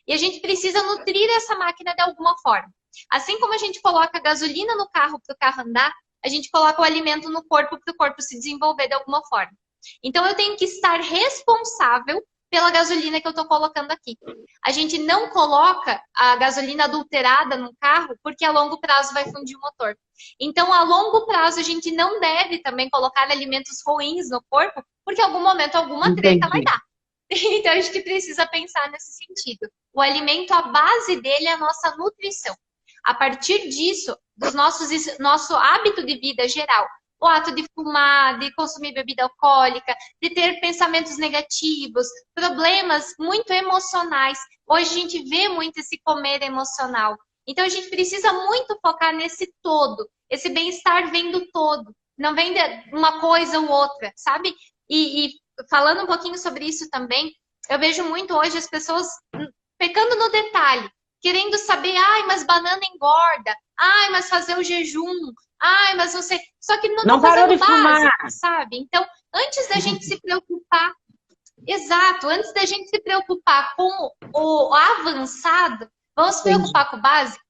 E a gente precisa nutrir essa máquina de alguma forma. Assim como a gente coloca gasolina no carro para o carro andar, a gente coloca o alimento no corpo para o corpo se desenvolver de alguma forma. Então eu tenho que estar responsável pela gasolina que eu estou colocando aqui. A gente não coloca a gasolina adulterada no carro porque a longo prazo vai fundir o motor. Então, a longo prazo, a gente não deve também colocar alimentos ruins no corpo, porque em algum momento alguma treta vai Entendi. dar. Então, a gente precisa pensar nesse sentido. O alimento, a base dele é a nossa nutrição. A partir disso, nosso hábito de vida geral, o ato de fumar, de consumir bebida alcoólica, de ter pensamentos negativos, problemas muito emocionais. Hoje a gente vê muito esse comer emocional. Então a gente precisa muito focar nesse todo. Esse bem-estar vem do todo, não vem de uma coisa ou outra, sabe? E falando um pouquinho sobre isso também, Eu vejo muito hoje as pessoas pecando no detalhe, querendo saber, ai, mas banana engorda, ai, mas fazer o jejum, ai, mas não sei. Só que não tá Não parou fazendo de o básico, fumar. sabe? Então, antes da gente se preocupar, exato, antes da gente se preocupar com o avançado, vamos se Entendi. preocupar com o básico.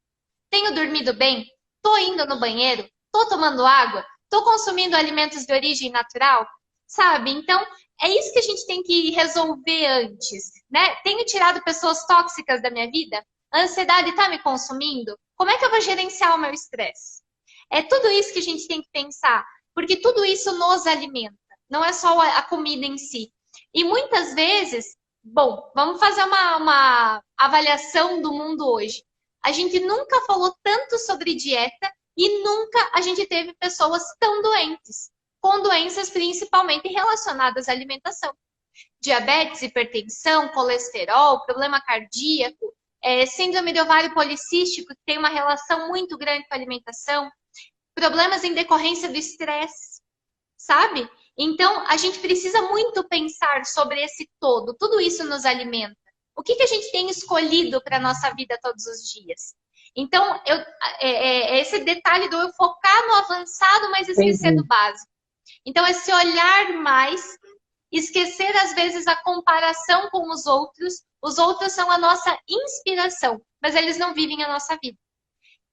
Tenho dormido bem? Tô indo no banheiro? Tô tomando água? Tô consumindo alimentos de origem natural? Sabe? Então, é isso que a gente tem que resolver antes, né? Tenho tirado pessoas tóxicas da minha vida? A ansiedade tá me consumindo? Como é que eu vou gerenciar o meu estresse? É tudo isso que a gente tem que pensar, porque tudo isso nos alimenta, não é só a comida em si. E muitas vezes, bom, vamos fazer uma avaliação do mundo hoje. A gente nunca falou tanto sobre dieta e nunca a gente teve pessoas tão doentes, com doenças principalmente relacionadas à alimentação. Diabetes, hipertensão, colesterol, problema cardíaco, síndrome de ovário policístico, que tem uma relação muito grande com a alimentação, problemas em decorrência do estresse, sabe? Então, a gente precisa muito pensar sobre esse todo. Tudo isso nos alimenta. O que a gente tem escolhido para a nossa vida todos os dias? Então, esse detalhe do eu focar no avançado, mas esquecer Entendi. do básico. Então, esse olhar mais, esquecer às vezes a comparação com os outros são a nossa inspiração, mas eles não vivem a nossa vida.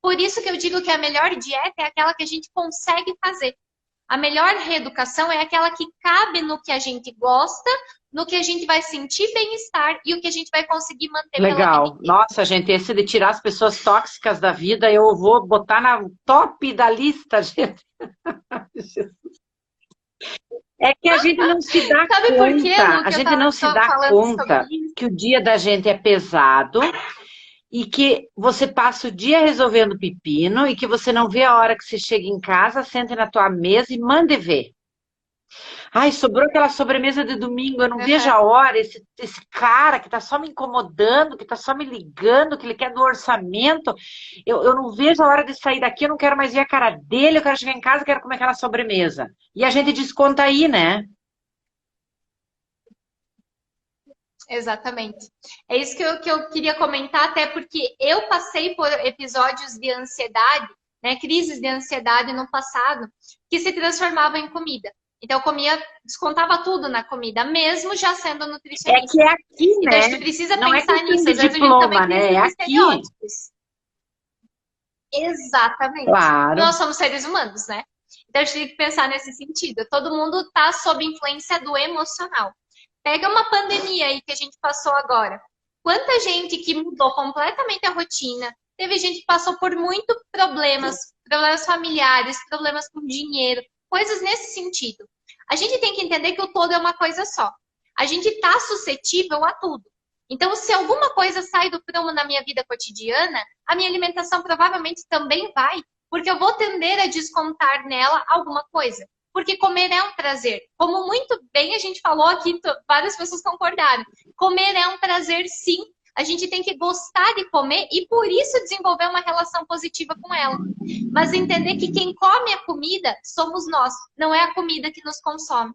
Por isso que eu digo que a melhor dieta é aquela que a gente consegue fazer. A melhor reeducação é aquela que cabe no que a gente gosta, no que a gente vai sentir bem-estar e o que a gente vai conseguir manter pela vida Legal. inteira. Nossa, gente, esse de tirar as pessoas tóxicas da vida, eu vou botar na top da lista, gente. É que a gente não se dá Sabe por quê, conta, Lu, a que eu gente não se tava dá falando sobre conta isso? que o dia da gente é pesado e que você passa o dia resolvendo pepino e que você não vê a hora que você chega em casa, sente na tua mesa e mande ver. Ai, sobrou aquela sobremesa de domingo, eu não vejo Uhum. a hora, esse cara que tá só me incomodando, que tá só me ligando, que ele quer do orçamento, eu não vejo a hora de sair daqui, eu não quero mais ver a cara dele, eu quero chegar em casa, eu quero comer aquela sobremesa. E a gente desconta aí, né? Exatamente. É isso que eu queria comentar, até porque eu passei por episódios de ansiedade, né, crises de ansiedade no passado, que se transformavam em comida. Então, eu comia, descontava tudo na comida, mesmo já sendo É que nutricionista. é aqui, Então, a né? gente precisa Não é pensar questão nisso. de Às vezes, a gente também diploma, cria né? É esses aqui. estereótipos. Exatamente. Claro. Nós somos seres humanos, né? Então, a gente tem que pensar nesse sentido. Todo mundo está sob influência do emocional. Pega uma pandemia aí que a gente passou agora. Quanta gente que mudou completamente a rotina. Teve gente que passou por muitos problemas, problemas familiares, problemas com dinheiro, coisas nesse sentido. A gente tem que entender que o todo é uma coisa só. A gente está suscetível a tudo. Então, se alguma coisa sai do prumo na minha vida cotidiana, a minha alimentação provavelmente também vai, porque eu vou tender a descontar nela alguma coisa. Porque comer é um prazer. Como muito bem a gente falou aqui, várias pessoas concordaram. Comer é um prazer, sim. A gente tem que gostar de comer e, por isso, desenvolver uma relação positiva com ela. Mas entender que quem come a comida somos nós, não é a comida que nos consome.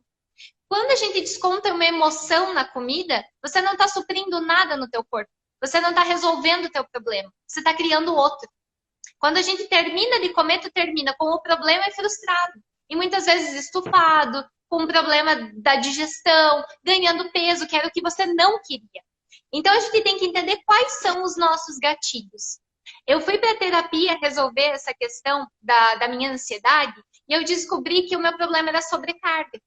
Quando a gente desconta uma emoção na comida, você não está suprindo nada no teu corpo. Você não está resolvendo o teu problema. Você está criando outro. Quando a gente termina de comer, tu termina com o problema e frustrado. E muitas vezes estufado, com um problema da digestão, ganhando peso, que era o que você não queria. Então a gente tem que entender quais são os nossos gatilhos. Eu fui para a terapia resolver essa questão da minha ansiedade e eu descobri que o meu problema era sobrecarga.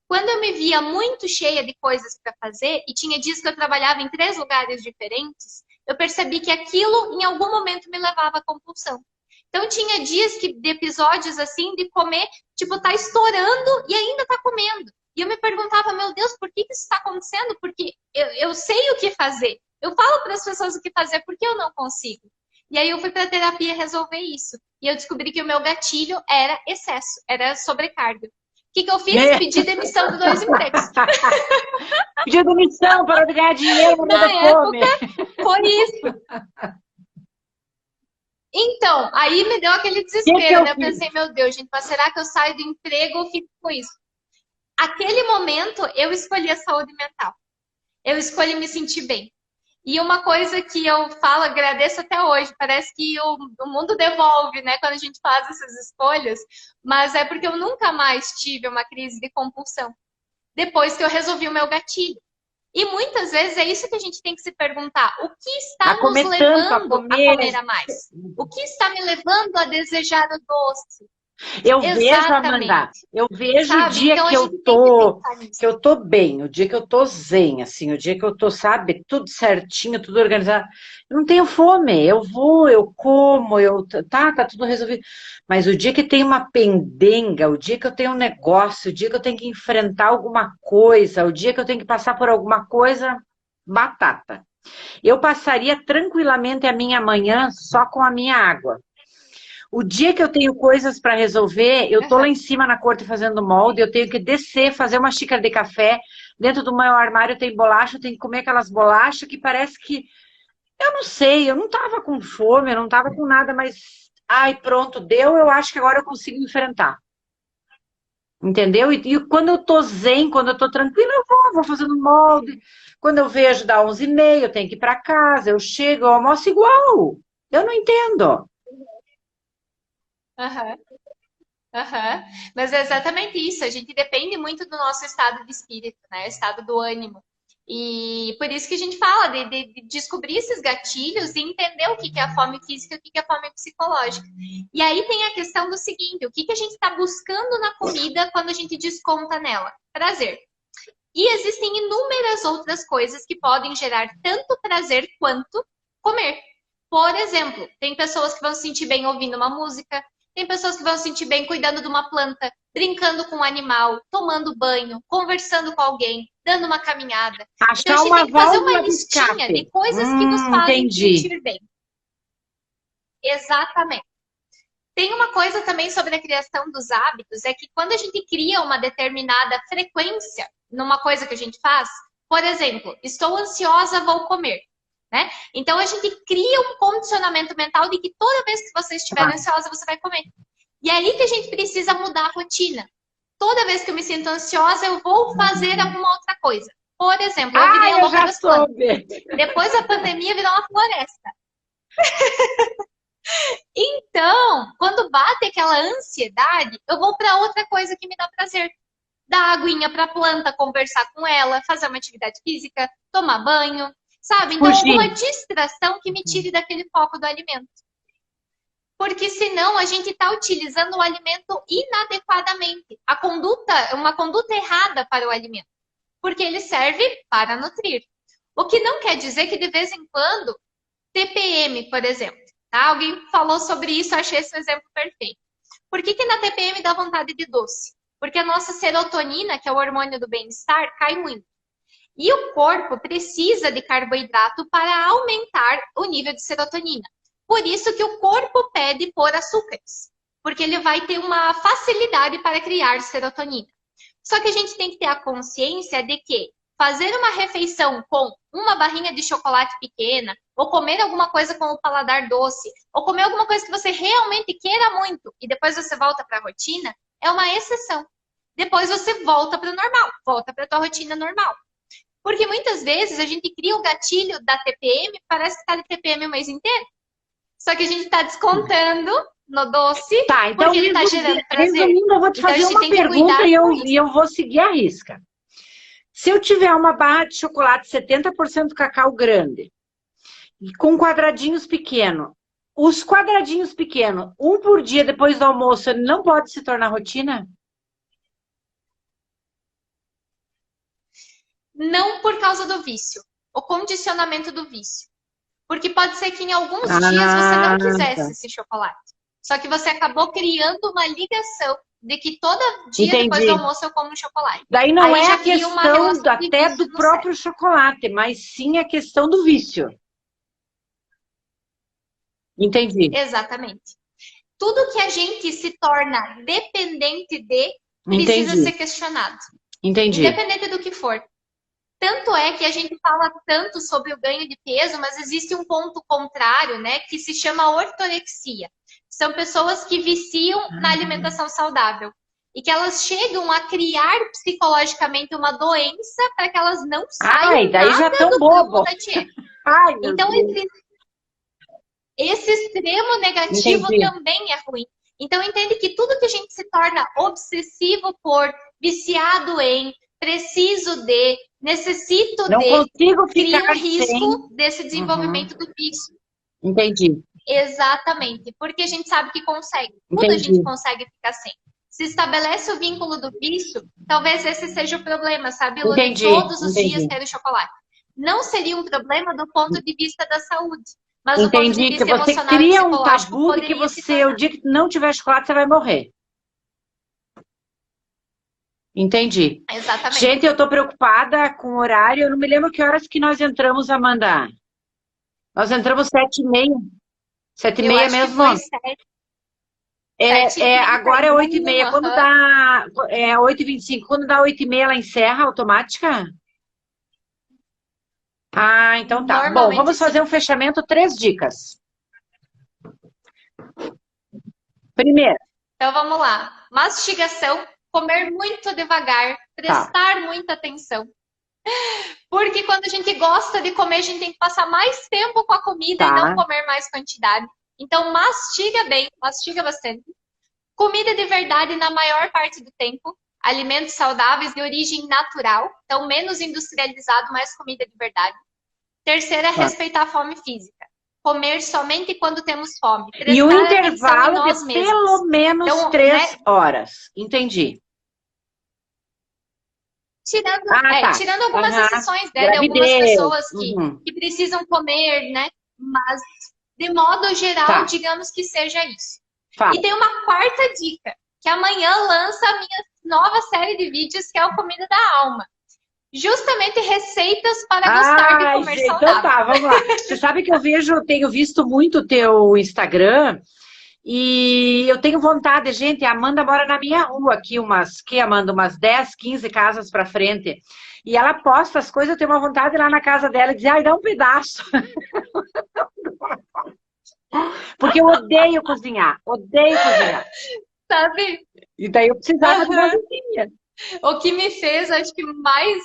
Quando eu me via muito cheia de coisas para fazer e tinha dias que eu trabalhava em 3 lugares diferentes, eu percebi que aquilo em algum momento me levava à compulsão. Então tinha dias de episódios assim de comer, tipo, tá estourando e ainda tá comendo. E eu me perguntava, meu Deus, por que isso está acontecendo? Porque eu sei o que fazer. Eu falo para as pessoas o que fazer, porque eu não consigo. E aí eu fui para a terapia resolver isso. E eu descobri que o meu gatilho era excesso, era sobrecarga. O que eu fiz? Pedi demissão de 2 empregos. Pediu demissão para ganhar dinheiro, mas Na não come. época, foi isso. Então, aí me deu aquele Que desespero, eu né? Eu fiz? pensei, meu Deus, gente, mas será que eu saio do emprego ou fico com isso? Aquele momento, eu escolhi a saúde mental. Eu escolho me sentir bem. E uma coisa que eu falo, agradeço até hoje, parece que o mundo devolve, né, quando a gente faz essas escolhas, mas é porque eu nunca mais tive uma crise de compulsão, depois que eu resolvi o meu gatilho. E muitas vezes é isso que a gente tem que se perguntar, o que está nos levando a comer a mais? O que está me levando a desejar o doce? Eu vejo, Amanda, eu vejo o dia então, que eu tô bem, o dia que eu tô zen, assim, o dia que eu tô, sabe, tudo certinho, tudo organizado. Eu não tenho fome, eu vou, eu como, tá tudo resolvido. Mas o dia que tem uma pendenga, o dia que eu tenho um negócio, o dia que eu tenho que enfrentar alguma coisa, o dia que eu tenho que passar por alguma coisa, batata. Eu passaria tranquilamente a minha manhã só com a minha água. O dia que eu tenho coisas para resolver, eu tô lá em cima na corte fazendo molde, eu tenho que descer, fazer uma xícara de café. Dentro do meu armário tem bolacha, eu tenho que comer aquelas bolachas que parece que... Eu não sei, eu não tava com fome, eu não tava com nada, mas... Ai, pronto, deu, eu acho que agora eu consigo enfrentar. Entendeu? E quando eu tô zen, quando eu tô tranquila, eu vou fazendo molde. Quando eu vejo dar 11h30, eu tenho que ir para casa, eu chego, eu almoço igual. Eu não entendo. Aham. Aham. Mas é exatamente isso, a gente depende muito do nosso estado de espírito, né? Estado do ânimo. E por isso que a gente fala de descobrir esses gatilhos e entender o que que é a fome física e o que que é a fome psicológica. E aí tem a questão do seguinte: o que que a gente está buscando na comida quando a gente desconta nela? Prazer. E existem inúmeras outras coisas que podem gerar tanto prazer quanto comer. Por exemplo, tem pessoas que vão se sentir bem ouvindo uma música, tem pessoas que vão se sentir bem cuidando de uma planta, brincando com um animal, tomando banho, conversando com alguém, dando uma caminhada. Então a gente tem que fazer uma listinha de coisas que nos fazem sentir bem. Exatamente. Tem uma coisa também sobre a criação dos hábitos, é que quando a gente cria uma determinada frequência numa coisa que a gente faz, por exemplo, estou ansiosa, vou comer. Né? Então a gente cria um condicionamento mental de que toda vez que você estiver ansiosa, você vai comer. E é aí que a gente precisa mudar a rotina. Toda vez que eu me sinto ansiosa, eu vou fazer alguma outra coisa. Por exemplo, eu virei a louca das plantas. Depois da pandemia, virou uma floresta. Então, quando bate aquela ansiedade, eu vou para outra coisa que me dá prazer. Dar aguinha para a planta, conversar com ela, fazer uma atividade física, tomar banho, sabe? Então, alguma distração que me tire daquele foco do alimento. Porque senão a gente está utilizando o alimento inadequadamente. Uma conduta errada para o alimento. Porque ele serve para nutrir. O que não quer dizer que de vez em quando, TPM, por exemplo, tá? Alguém falou sobre isso, eu achei esse exemplo perfeito. Por que que na TPM dá vontade de doce? Porque a nossa serotonina, que é o hormônio do bem-estar, cai muito. E o corpo precisa de carboidrato para aumentar o nível de serotonina. Por isso que o corpo pede por açúcares. Porque ele vai ter uma facilidade para criar serotonina. Só que a gente tem que ter a consciência de que fazer uma refeição com uma barrinha de chocolate pequena, ou comer alguma coisa com o paladar doce, ou comer alguma coisa que você realmente queira muito, e depois você volta para a rotina, é uma exceção. Depois você volta para o normal, volta para a tua rotina normal. Porque muitas vezes a gente cria o gatilho da TPM, parece que está de TPM o mês inteiro. Só que a gente está descontando no doce, então, porque ele está gerando prazer. Resumindo, eu vou te fazer uma pergunta e eu vou seguir a risca. Se eu tiver uma barra de chocolate 70% cacau grande, com quadradinhos pequenos, os quadradinhos pequenos, um por dia depois do almoço, ele não pode se tornar rotina? Não por causa do vício, o condicionamento do vício. Porque pode ser que em alguns dias você não quisesse esse chocolate. Só que você acabou criando uma ligação de que todo dia depois do almoço eu como um chocolate. Daí não é a questão até do próprio chocolate, mas sim a questão do vício. Entendi. Exatamente. Tudo que a gente se torna dependente de precisa ser questionado. Entendi. Independente do que for. Tanto é que a gente fala tanto sobre o ganho de peso, mas existe um ponto contrário, né, que se chama ortorexia. São pessoas que viciam na alimentação saudável. e que elas chegam a criar psicologicamente uma doença para que elas não saiam Ai, daí já nada tão do bobo. prumo da dieta. Ai, meu Então, Deus. esse extremo negativo Entendi. também é ruim. Então, entende que tudo que a gente se torna obsessivo por, viciado em, preciso de, necessito Não de, consigo cria ficar um risco sem. desse Uhum. desenvolvimento do vício. Entendi, Exatamente, porque a gente sabe que consegue, tudo a gente entendi, consegue ficar sem. Se estabelece o vínculo do vício, talvez esse seja o problema, sabe, Lu, de entendi, todos os dias entendi. ter o chocolate. Não seria um problema do ponto de vista da saúde, mas do ponto de Entendi que vista você emocional e cria um psicológico tabu de que poderia se você, o tornar. dia que não tiver chocolate, você vai morrer. Entendi. Exatamente. Gente, eu tô preocupada com o horário. Eu não me lembro que horas que nós entramos, Amanda. Nós entramos 7h30. Sete e Eu meia acho que mesmo? foi 7 Agora é 8h30. 7h31, Quando aham. dá... É 8h25. Quando dá 8h30, ela encerra automática? Ah, então tá. Bom, Normalmente vamos fazer sim. um fechamento. 3 dicas. Primeiro, Então vamos lá. Mastigação, comer muito devagar, tá, prestar muita atenção. Porque quando a gente gosta de comer, a gente tem que passar mais tempo com a comida e não tá. comer mais quantidade. Então, mastiga bem, mastiga bastante. Comida de verdade na maior parte do tempo. Alimentos saudáveis de origem natural. Então, menos industrializado, mais comida de verdade. Terceira, Tá. respeitar a fome física. Comer somente quando temos fome. E o Prestar atenção em intervalo nós de mesmos. pelo menos Então, 3 né, horas. Entendi. tirando, Ah, tá. tirando algumas Aham. exceções, né, de algumas Gravidez. pessoas Uhum. que precisam comer, né? Mas, de modo geral, Tá, digamos que seja isso. fala. E tem uma quarta dica, que amanhã lança a minha nova série de vídeos, que é o Comida da Alma. Justamente receitas para gostar de Ai, comer gente, então saudável. tá, vamos lá. Você sabe que tenho visto muito o teu Instagram e eu tenho vontade, gente, a Amanda mora na minha rua aqui, Amanda, umas 10, 15 casas pra frente. E ela posta as coisas, eu tenho uma vontade de ir lá na casa dela e dizer, ai, dá um pedaço. Porque eu odeio cozinhar, odeio cozinhar. Sabe? E daí eu precisava de uma Aham. ajudinha. O que me fez, acho que mais.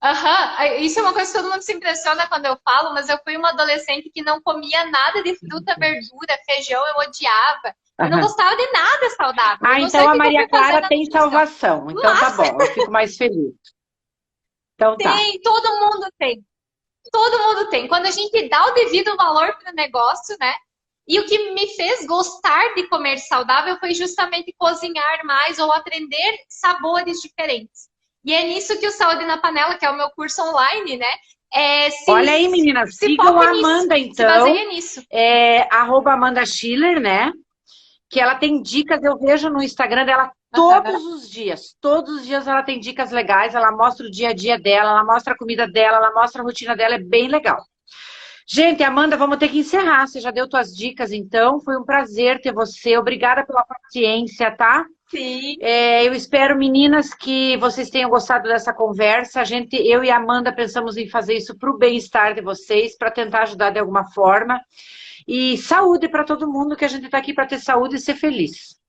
Aham, isso é uma coisa que todo mundo se impressiona quando eu falo, mas eu fui uma adolescente que não comia nada de fruta, verdura, feijão, eu odiava. Eu não Aham. gostava de nada saudável. Eu Ah, não sei então o a que eu Maria fui fazer Clara na tem nutrição. salvação. Então tá Mas bom, eu fico mais feliz. Então tá. tem, todo mundo tem. Todo mundo tem. Quando a gente dá o devido valor para o negócio, né? E o que me fez gostar de comer saudável foi justamente cozinhar mais ou aprender sabores diferentes. E é nisso que o Saúde na Panela, que é o meu curso online, né? Olha aí, meninas, Se sigam foca a nisso, Amanda, se então. baseia nisso. @Amanda Schiller, né? Que ela tem dicas, eu vejo no Instagram dela todos os dias. Todos os dias ela tem dicas legais, ela mostra o dia a dia dela, ela mostra a comida dela, ela mostra a rotina dela, é bem legal. Gente, Amanda, vamos ter que encerrar. Você já deu tuas dicas, então. Foi um prazer ter você. Obrigada pela paciência, tá? Sim. Eu espero, meninas, que vocês tenham gostado dessa conversa. Eu e a Amanda pensamos em fazer isso para o bem-estar de vocês, para tentar ajudar de alguma forma. E saúde para todo mundo, que a gente está aqui para ter saúde e ser feliz.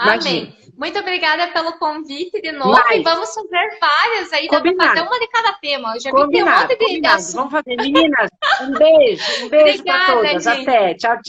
Imagina. Amém. Muito obrigada pelo convite de novo e Mais. vamos fazer várias aí, dá para fazer Combinado. uma de cada tema. Eu já vi que tem um Combinado, monte de combinado. assunto. Vamos fazer. Meninas, um beijo para Obrigada, todas. gente. Até. Tchau, tchau.